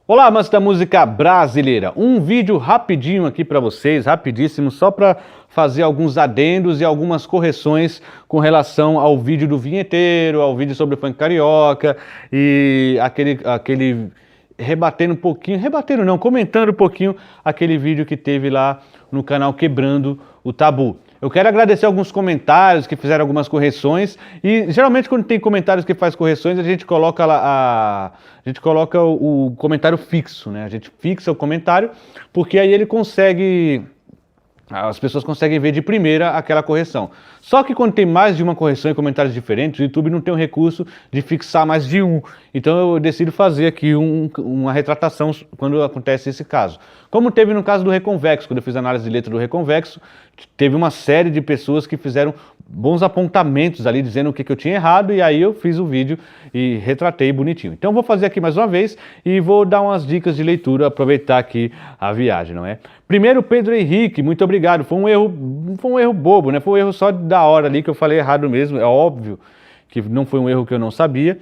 Olá, amantes da música brasileira. Um vídeo rapidinho aqui para vocês, rapidíssimo, só para fazer alguns adendos e algumas correções com relação ao vídeo do vinheteiro, ao vídeo sobre o funk carioca e aquele comentando um pouquinho aquele vídeo que teve lá no canal Quebrando o Tabu. Eu quero agradecer alguns comentários que fizeram algumas correções e geralmente quando tem comentários que faz correções a gente coloca lá a gente coloca o comentário fixo, né? A gente fixa o comentário porque aí ele consegue, as pessoas conseguem ver de primeira aquela correção. Só que quando tem mais de uma correção e comentários diferentes, o YouTube não tem o recurso de fixar mais de um. Então eu decido fazer aqui uma retratação quando acontece esse caso. Como teve no caso do Reconvexo, quando eu fiz a análise de letra do Reconvexo, teve uma série de pessoas que fizeram bons apontamentos ali, dizendo o que eu tinha errado, e aí eu fiz o vídeo e retratei bonitinho. Então vou fazer aqui mais uma vez e vou dar umas dicas de leitura, aproveitar aqui a viagem, não é? Primeiro, Pedro Henrique, muito obrigado. Foi um erro bobo, né? Foi um erro só da hora ali que eu falei errado mesmo, é óbvio que não foi um erro que eu não sabia,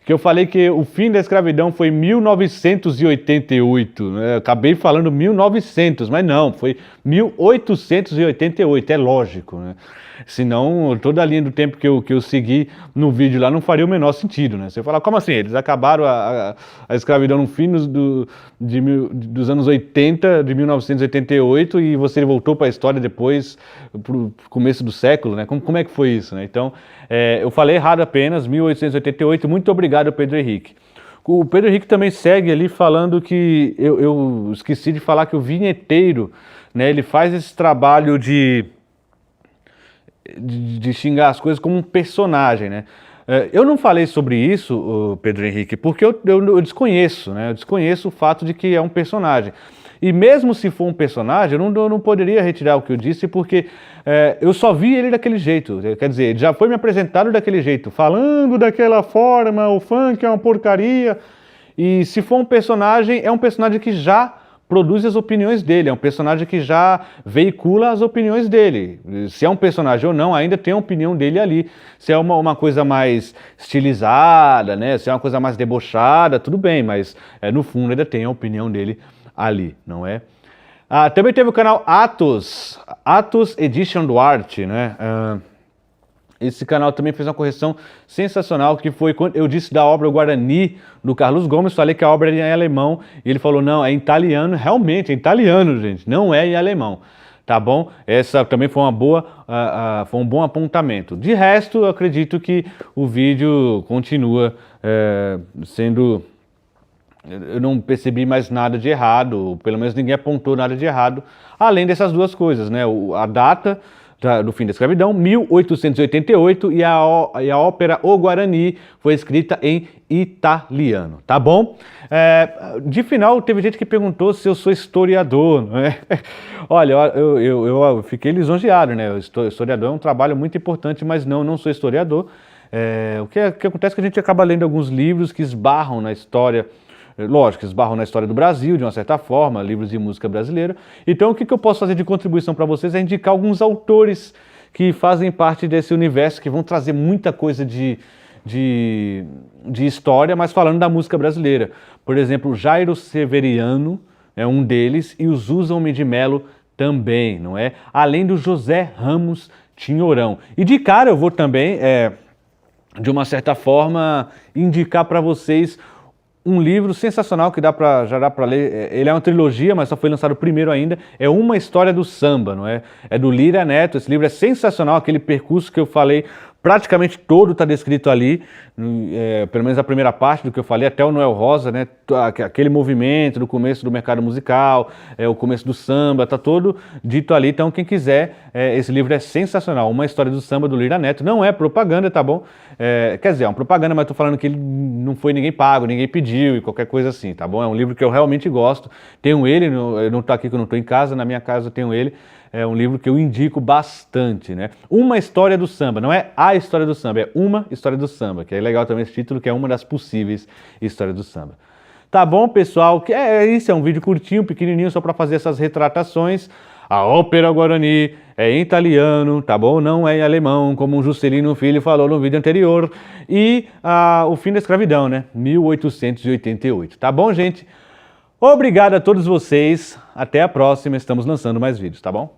que eu falei que o fim da escravidão foi 1988, né? Eu acabei falando 1900, mas não, foi 1888, é lógico, né? Senão toda a linha do tempo que eu segui no vídeo lá não faria o menor sentido, né? Você fala, como assim? Eles acabaram a escravidão no fim dos anos 80, de 1988, e você voltou para a história depois, para o começo do século, né? Como é que foi isso, né? Então, eu falei errado apenas, 1888, muito obrigado, Pedro Henrique. O Pedro Henrique também segue ali falando que, eu esqueci de falar que o vinheteiro, né, ele faz esse trabalho de xingar as coisas como um personagem, né? Eu não falei sobre isso, Pedro Henrique, porque eu desconheço, né? Eu desconheço o fato de que é um personagem. E mesmo se for um personagem, eu não poderia retirar o que eu disse, porque eu só vi ele daquele jeito. Quer dizer, ele já foi me apresentado daquele jeito, falando daquela forma, o funk é uma porcaria. E se for um personagem, é um personagem que já produz as opiniões dele, é um personagem que já veicula as opiniões dele. Se é um personagem ou não, ainda tem a opinião dele ali. Se é uma coisa mais estilizada, né? Se é uma coisa mais debochada, tudo bem, mas no fundo ainda tem a opinião dele ali, não é? Também teve o canal Atos Edition Duarte, né? Esse canal também fez uma correção sensacional, que foi quando eu disse da obra O Guarani, do Carlos Gomes, falei que a obra é em alemão, e ele falou, não, é em italiano, realmente, é em italiano, gente, não é em alemão, tá bom? Essa também foi foi um bom apontamento. De resto, eu acredito que o vídeo continua sendo... Eu não percebi mais nada de errado, pelo menos ninguém apontou nada de errado, além dessas duas coisas, né? A data do fim da escravidão, 1888, e a ópera O Guarani foi escrita em italiano, tá bom? De final, teve gente que perguntou se eu sou historiador, não é? Olha, eu fiquei lisonjeado, né? Historiador é um trabalho muito importante, mas não sou historiador. O que acontece é que a gente acaba lendo alguns livros que esbarram na história. Lógico, esbarram na história do Brasil, de uma certa forma, livros de música brasileira. Então, o que eu posso fazer de contribuição para vocês é indicar alguns autores que fazem parte desse universo, que vão trazer muita coisa de história, mas falando da música brasileira. Por exemplo, Jairo Severiano é um deles, e o Zuz Homem de Melo também, não é? Além do José Ramos Tinhorão. E de cara eu vou também, de uma certa forma, indicar para vocês um livro sensacional que já dá para ler. Ele é uma trilogia, mas só foi lançado primeiro ainda. É Uma História do Samba, não é? É do Lira Neto. Esse livro é sensacional, aquele percurso que eu falei, praticamente todo está descrito ali, pelo menos a primeira parte do que eu falei, até o Noel Rosa, né? Aquele movimento do começo do mercado musical, o começo do samba, está todo dito ali. Então, quem quiser, esse livro é sensacional. Uma História do Samba, do Lira Neto. Não é propaganda, tá bom? Quer dizer, é uma propaganda, mas estou falando que ele não foi ninguém pago, ninguém pediu e qualquer coisa assim, tá bom? É um livro que eu realmente gosto. Tenho ele, eu não estou aqui que eu não estou em casa, na minha casa eu tenho ele. É um livro que eu indico bastante, né? Uma História do Samba, não é a história do samba, é Uma História do Samba, que é legal também esse título, que é uma das possíveis histórias do samba. Tá bom, pessoal? Isso é um vídeo curtinho, pequenininho, só para fazer essas retratações. A ópera Guarani é em italiano, tá bom? Não é em alemão, como o Juscelino Filho falou no vídeo anterior. E o fim da escravidão, né? 1888. Tá bom, gente? Obrigado a todos vocês. Até a próxima. Estamos lançando mais vídeos, tá bom?